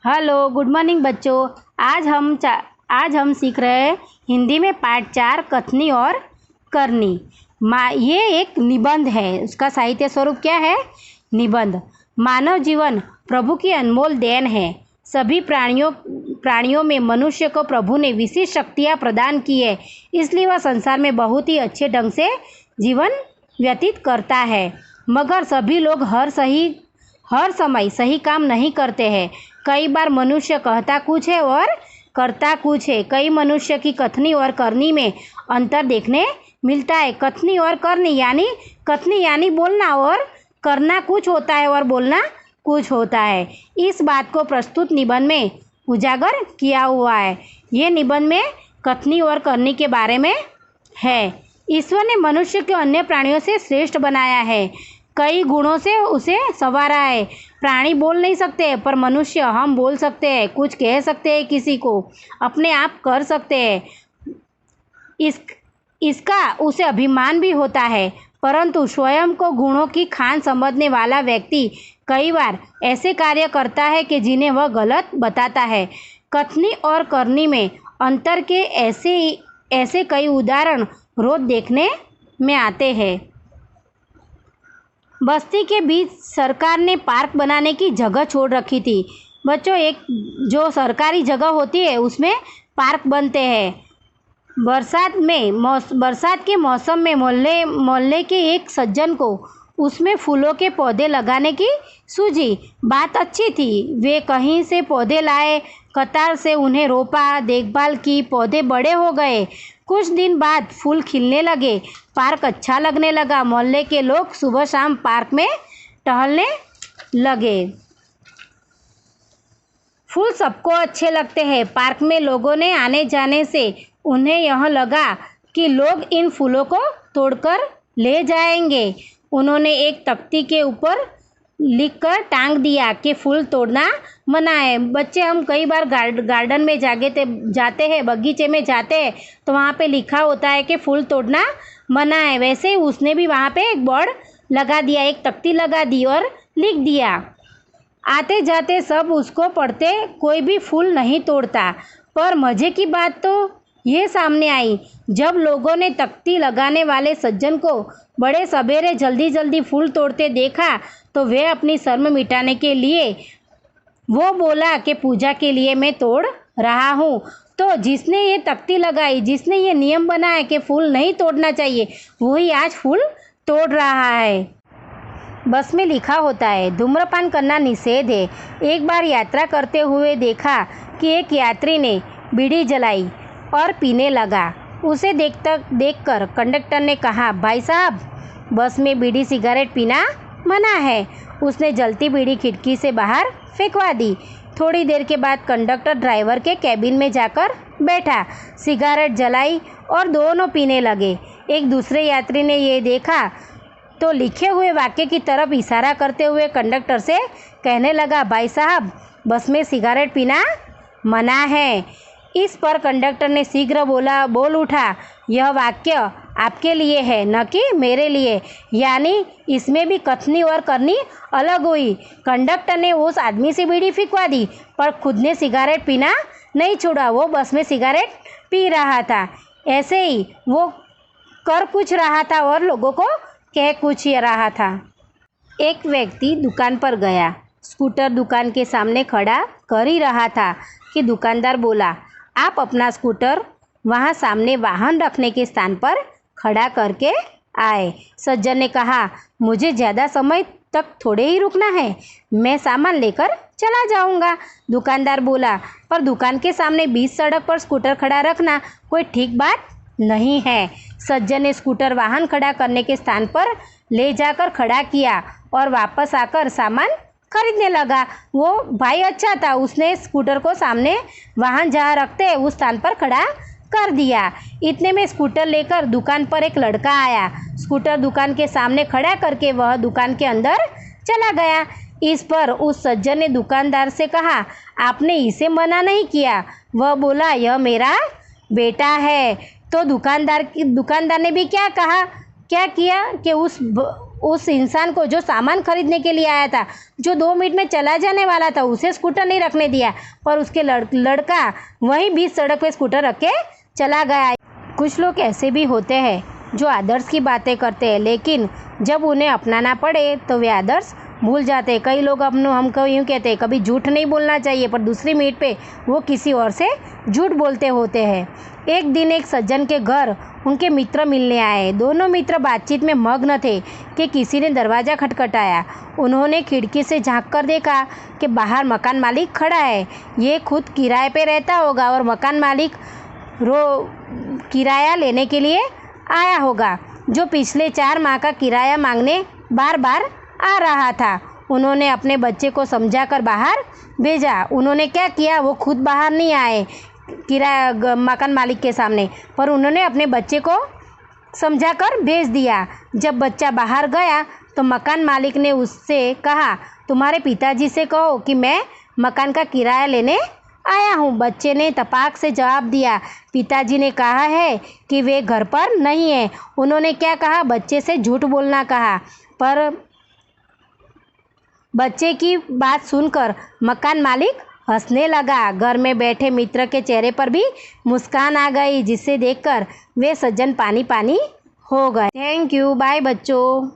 Hello, good morning बच्चों। आज हम सीख रहे हैं हिंदी में पाठ 4 कथनी और करनी। ये एक निबंध है। उसका साहित्य स्वरूप क्या है? निबंध। मानव जीवन प्रभु की अनमोल देन है। सभी प्राणियों में मनुष्य को प्रभु ने विशेष शक्तियाँ प्रदान की है, इसलिए वह संसार में बहुत ही अच्छे ढंग से जीवन व्यतीत करता है। मगर सभी लोग हर समय सही काम नहीं करते हैं। कई बार मनुष्य कहता कुछ है और करता कुछ है। कई मनुष्य की कथनी और करनी में अंतर देखने मिलता है। कथनी यानी बोलना, और करना कुछ होता है और बोलना कुछ होता है। इस बात को प्रस्तुत निबंध में उजागर किया हुआ है। ये निबंध में कथनी और करनी के बारे में है। ईश्वर ने मनुष्य को अन्य प्राणियों से श्रेष्ठ बनाया है। कई गुणों से उसे संवारा है। प्राणी बोल नहीं सकते, पर मनुष्य हम बोल सकते हैं, कुछ कह सकते हैं, किसी को अपने आप कर सकते हैं। इसका उसे अभिमान भी होता है। परंतु स्वयं को गुणों की खान समझने वाला व्यक्ति कई बार ऐसे कार्य करता है कि जिन्हें वह गलत बताता है। कथनी और करनी में अंतर के ऐसे कई उदाहरण रोज देखने में आते हैं। बस्ती के बीच सरकार ने पार्क बनाने की जगह छोड़ रखी थी। बच्चों, एक जो सरकारी जगह होती है उसमें पार्क बनते हैं। बरसात के मौसम में मोहल्ले के एक सज्जन को उसमें फूलों के पौधे लगाने की सूझी। बात अच्छी थी। वे कहीं से पौधे लाए, कतार से उन्हें रोपा, देखभाल की। पौधे बड़े हो गए। कुछ दिन बाद फूल खिलने लगे। पार्क अच्छा लगने लगा। मोहल्ले के लोग सुबह शाम पार्क में टहलने लगे। फूल सबको अच्छे लगते हैं। पार्क में लोगों ने आने जाने से उन्हें यह लगा कि लोग इन फूलों को तोड़कर ले जाएंगे। उन्होंने एक तख्ती के ऊपर लिखकर टांग दिया कि फूल तोड़ना मना है। बच्चे, हम कई बार गार्डन में जाते हैं, बगीचे में जाते हैं, तो वहाँ पे लिखा होता है कि फूल तोड़ना मना है। वैसे ही उसने भी वहाँ पे एक बोर्ड लगा दिया, एक तख्ती लगा दी और लिख दिया। आते जाते सब उसको पढ़ते। कोई भी फूल नहीं तोड़ता। पर मज़े की बात तो ये सामने आई, जब लोगों ने तख्ती लगाने वाले सज्जन को बड़े सवेरे जल्दी फूल तोड़ते देखा, तो वे अपनी शर्म मिटाने के लिए वो बोला कि पूजा के लिए मैं तोड़ रहा हूँ। तो जिसने ये तख्ती लगाई, जिसने ये नियम बनाया कि फूल नहीं तोड़ना चाहिए, वही आज फूल तोड़ रहा है। बस में लिखा होता है, धूम्रपान करना निषेध है। एक बार यात्रा करते हुए देखा कि एक यात्री ने बीड़ी जलाई और पीने लगा। उसे देखकर कंडक्टर ने कहा, भाई साहब, बस में बीड़ी सिगरेट पीना मना है। उसने जलती बीड़ी खिड़की से बाहर फेंकवा दी। थोड़ी देर के बाद कंडक्टर ड्राइवर के कैबिन में जाकर बैठा, सिगरेट जलाई और दोनों पीने लगे। एक दूसरे यात्री ने ये देखा तो लिखे हुए वाक्य की तरफ इशारा करते हुए कंडक्टर से कहने लगा, भाई साहब, बस में सिगरेट पीना मना है। इस पर कंडक्टर ने शीघ्र बोल उठा, यह वाक्य आपके लिए है, न कि मेरे लिए। यानी इसमें भी कथनी और करनी अलग हुई। कंडक्टर ने उस आदमी से बीड़ी फेंकवा दी, पर खुद ने सिगरेट पीना नहीं छोड़ा। वो बस में सिगरेट पी रहा था। ऐसे ही वो कर कुछ रहा था और लोगों को कह कुछ रहा था। एक व्यक्ति दुकान पर गया। स्कूटर दुकान के सामने खड़ा कर ही रहा था कि दुकानदार बोला, आप अपना स्कूटर वहाँ सामने वाहन रखने के स्थान पर खड़ा करके आए। सज्जन ने कहा, मुझे ज़्यादा समय तक थोड़े ही रुकना है, मैं सामान लेकर चला जाऊंगा। दुकानदार बोला, पर दुकान के सामने बीच सड़क पर स्कूटर खड़ा रखना कोई ठीक बात नहीं है। सज्जन ने स्कूटर वाहन खड़ा करने के स्थान पर ले जाकर खड़ा किया और वापस आकर सामान खरीदने लगा। वो भाई अच्छा था, उसने स्कूटर को सामने वाहन जहाँ रखते उस स्थान पर खड़ा कर दिया। इतने में स्कूटर लेकर दुकान पर एक लड़का आया। स्कूटर दुकान के सामने खड़ा करके वह दुकान के अंदर चला गया। इस पर उस सज्जन ने दुकानदार से कहा, आपने इसे मना नहीं किया। वह बोला, यह मेरा बेटा है। तो दुकानदार ने भी क्या किया कि उस इंसान को जो सामान खरीदने के लिए आया था, जो 2 मिनट में चला जाने वाला था, उसे स्कूटर नहीं रखने दिया, पर उसके लड़का वहीं बीच सड़क पे स्कूटर रख के चला गया। कुछ लोग ऐसे भी होते हैं जो आदर्श की बातें करते हैं, लेकिन जब उन्हें अपनाना पड़े तो वे आदर्श भूल जाते हैं। कई लोग हमको यूँ कहते हैं कभी झूठ नहीं बोलना चाहिए, पर दूसरी मिनट पे वो किसी और से झूठ बोलते होते हैं। एक दिन एक सज्जन के घर उनके मित्र मिलने आए। दोनों मित्र बातचीत में मग्न थे कि किसी ने दरवाज़ा खटखटाया। उन्होंने खिड़की से झांक कर देखा कि बाहर मकान मालिक खड़ा है। ये खुद किराए पे रहता होगा और मकान मालिक किराया लेने के लिए आया होगा, जो पिछले 4 माह का किराया मांगने बार बार आ रहा था। उन्होंने अपने बच्चे को समझाकर बाहर भेजा। उन्होंने क्या किया, वो खुद बाहर नहीं आए मकान मालिक के सामने, पर उन्होंने अपने बच्चे को समझाकर भेज दिया। जब बच्चा बाहर गया तो मकान मालिक ने उससे कहा, तुम्हारे पिताजी से कहो कि मैं मकान का किराया लेने आया हूँ। बच्चे ने तपाक से जवाब दिया, पिताजी ने कहा है कि वे घर पर नहीं है। उन्होंने क्या कहा, बच्चे से झूठ बोलना कहा। पर बच्चे की बात सुनकर मकान मालिक हंसने लगा। घर में बैठे मित्र के चेहरे पर भी मुस्कान आ गई, जिसे देखकर वे सज्जन पानी पानी हो गए। थैंक यू, बाय बच्चों।